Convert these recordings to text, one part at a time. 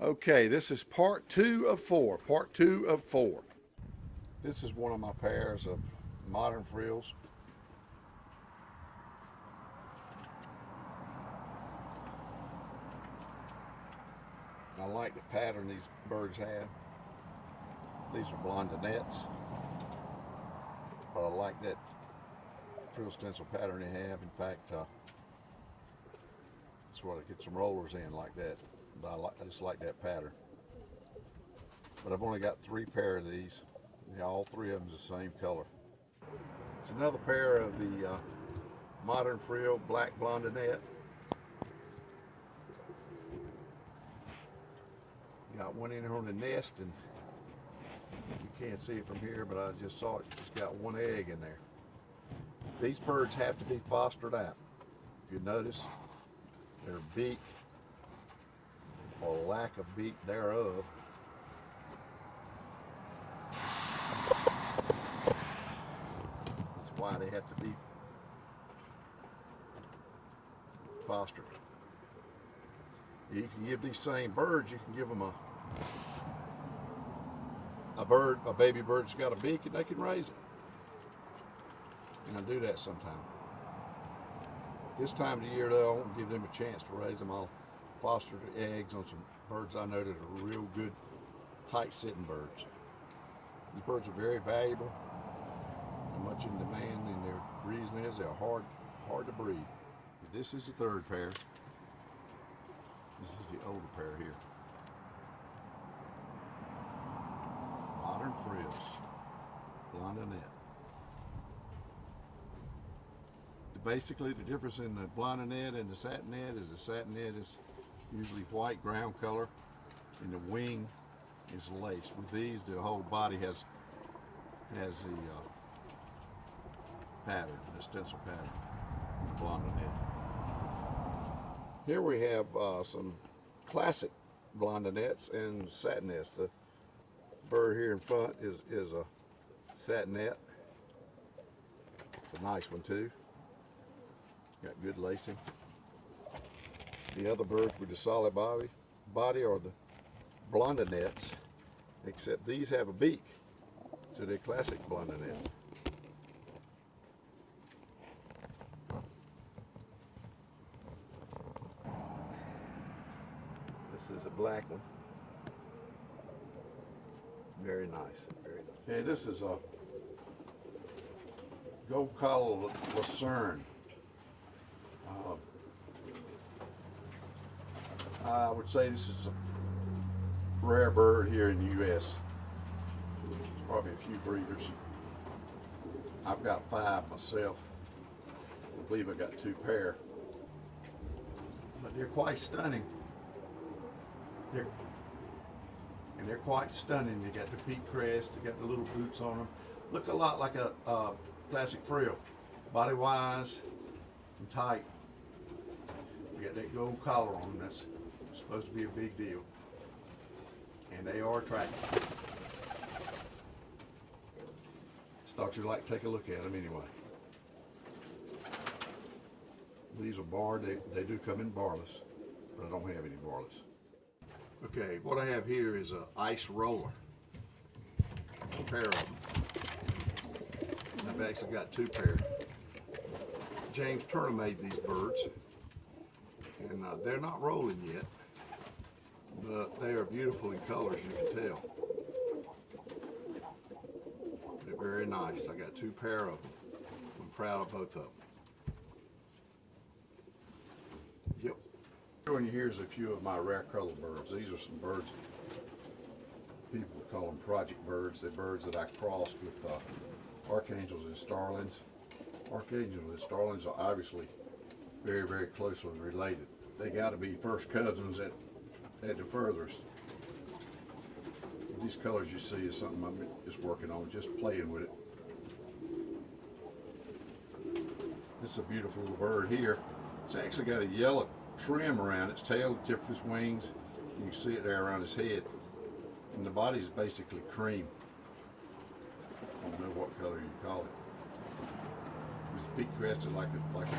Okay, this is part two of four. Part two of four. This is one of my pairs of modern frills. I like the pattern these birds have. These are blondinettes, but I like that frill stencil pattern they have. In fact, that's what I get some rollers in like that. But I just like that pattern. But I've only got three pair of these. Yeah, all three of them is the same color. It's another pair of the modern frill black blondinette. Got one in here on the nest, and you can't see it from here, but I just saw it. It's got one egg in there. These birds have to be fostered out. If you notice, their beak or lack of beak thereof is why they have to be fostered. You can give these same birds, you can give them a baby bird that's got a beak, and they can raise it. And I do that sometime. This time of the year, though, I won't give them a chance to raise them. I'll foster the eggs on some birds I know that are real good, tight-sitting birds. These birds are very valuable. They're much in demand, and the reason is they're hard to breed. This is the third pair. This is the older pair here. Modern frills, blondinette. Basically, the difference in the blondinette and the satinette is the satinette is usually white ground color, and the wing is laced. With these, the whole body has the pattern, the stencil pattern in the blondinette. Here we have some classic blondinettes and satinettes. The bird here in front is a satinette. It's a nice one too. Got good lacing. The other birds with the solid body are the blondinettes, except these have a beak, so they're classic blondinettes. This is a black one. Very nice, very nice. Okay, this is a gold collar lucerne. I would say this is a rare bird here in the U.S. There's probably a few breeders. I've got 5 myself. I believe I've got 2 pair. But they're quite stunning. They're quite stunning. They got the peak crest, they got the little boots on them. Look a lot like a classic frill. Body-wise and tight. You got that gold collar on them. That's supposed to be a big deal. And they are attractive. Just thought you'd like to take a look at them anyway. These are barred. They do come in barless, but I don't have any barless. Okay, what I have here is an ice roller. A pair of them. I've actually got 2 pairs. James Turner made these birds, and they're not rolling yet, but they are beautiful in colors, you can tell. They're very nice. I got 2 pair of them. I'm proud of both of them. Yep. Showing you here's a few of my rare color birds. These are some birds, people call them project birds. They're birds that I crossed with archangels and starlings. Archangels and starlings are obviously very, very closely related. They got to be first cousins at the furthest. These colors you see is something I'm just working on, just playing with it. This is a beautiful little bird here. It's actually got a yellow trim around its tail, the tip of its wings. You can see it there around its head. And the body is basically cream. I don't know what color you call it. It's peak crested like an archer.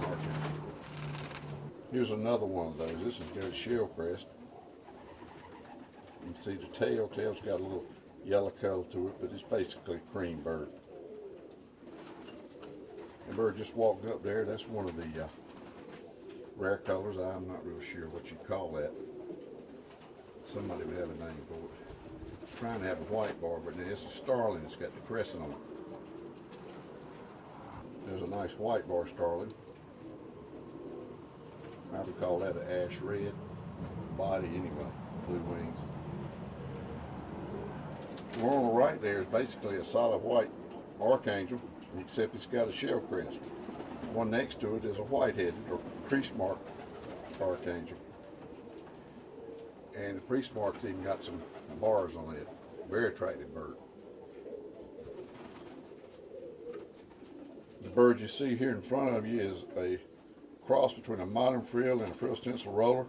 Here's another one of those. This is got a shell crest. You can see the tail's got a little yellow color to it, but it's basically a cream bird. The bird just walked up there. That's one of the rare colors. I'm not real sure what you call that. Somebody would have a name for it. I'm trying to have a white bar, but it's a starling. It's got the crescent on it. There's a nice white bar starling. I would call that an ash red body anyway, blue wings. The one on the right there is basically a solid white archangel, except it's got a shell crest. One next to it is a white-headed or crease mark archangel. And the crease mark's even got some bars on it. Very attractive bird. The bird you see here in front of you is a cross between a modern frill and a frill stencil roller,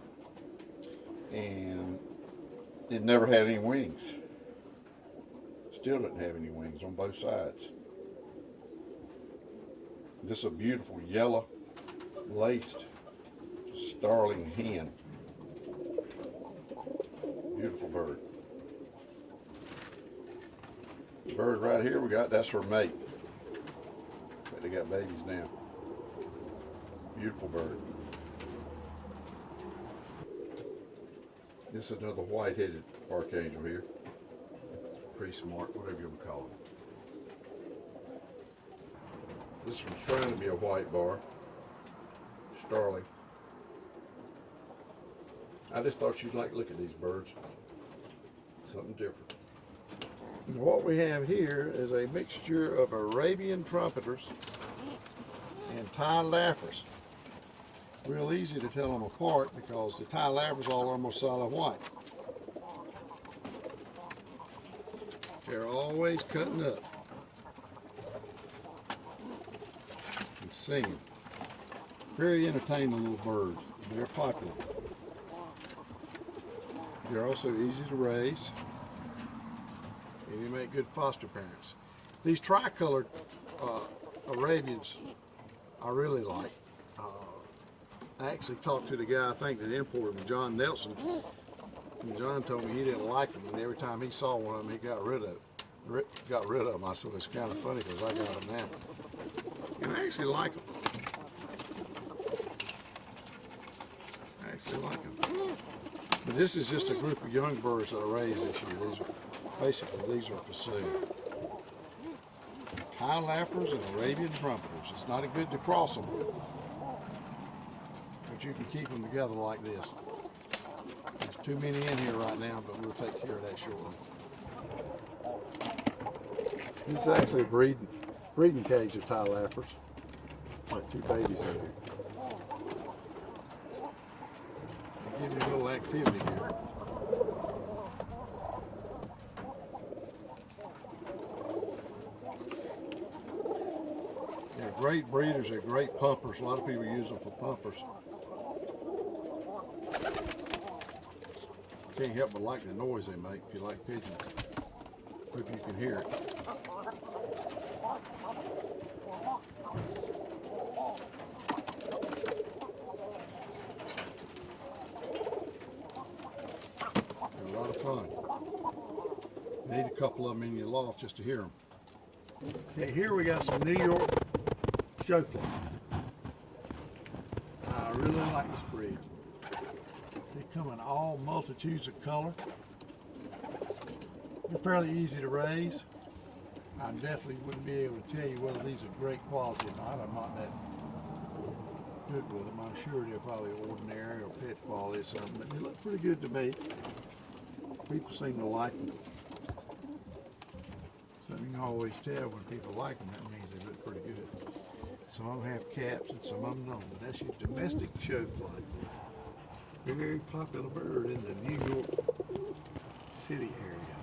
and it never had any wings. Still doesn't have any wings on both sides. This is a beautiful yellow laced starling hen. Beautiful bird. The bird right here we got, that's her mate. But they got babies now. Beautiful bird. This is another white-headed archangel here. Crease mark, whatever you want to call it. This one's trying to be a white bar. Starling. I just thought you'd like to look at these birds. Something different. And what we have here is a mixture of Arabian trumpeters and Thai laughers. Real easy to tell them apart because the Thai laughers are almost solid white. They're always cutting up and singing. Very entertaining little birds. They're popular. They're also easy to raise, and you make good foster parents. These tricolored Arabians I really like. I actually talked to the guy, I think, that imported them, John Nelson, and John told me he didn't like them, and every time he saw one of them, he got rid of them. I said, it's kind of funny because I got them now. And I actually like them. But this is just a group of young birds that I raised this year. These are for sale. Thai laughers and Arabian trumpeters. It's not good to cross them, but you can keep them together like this. There's too many in here right now, but we'll take care of that shortly. This is actually a breeding cage of Thai laughers. Like two babies in here. I'll give you a little activity here. They're great breeders, they're great pumpers. A lot of people use them for pumpers. Can't help but like the noise they make if you like pigeons. Hope you can hear it. They're a lot of fun. Need a couple of them in your loft just to hear them. Okay, here we got some New York showflies. I really like this breed. They come in all multitudes of color. They're fairly easy to raise. I definitely wouldn't be able to tell you whether these are great quality or not. I'm not that good with them. I'm sure they're probably ordinary or pet quality or something, but they look pretty good to me. People seem to like them. So you can always tell when people like them, that means they look pretty good. Some of them have caps and some of them don't, but that's your domestic showfly. Very popular bird in the New York City area.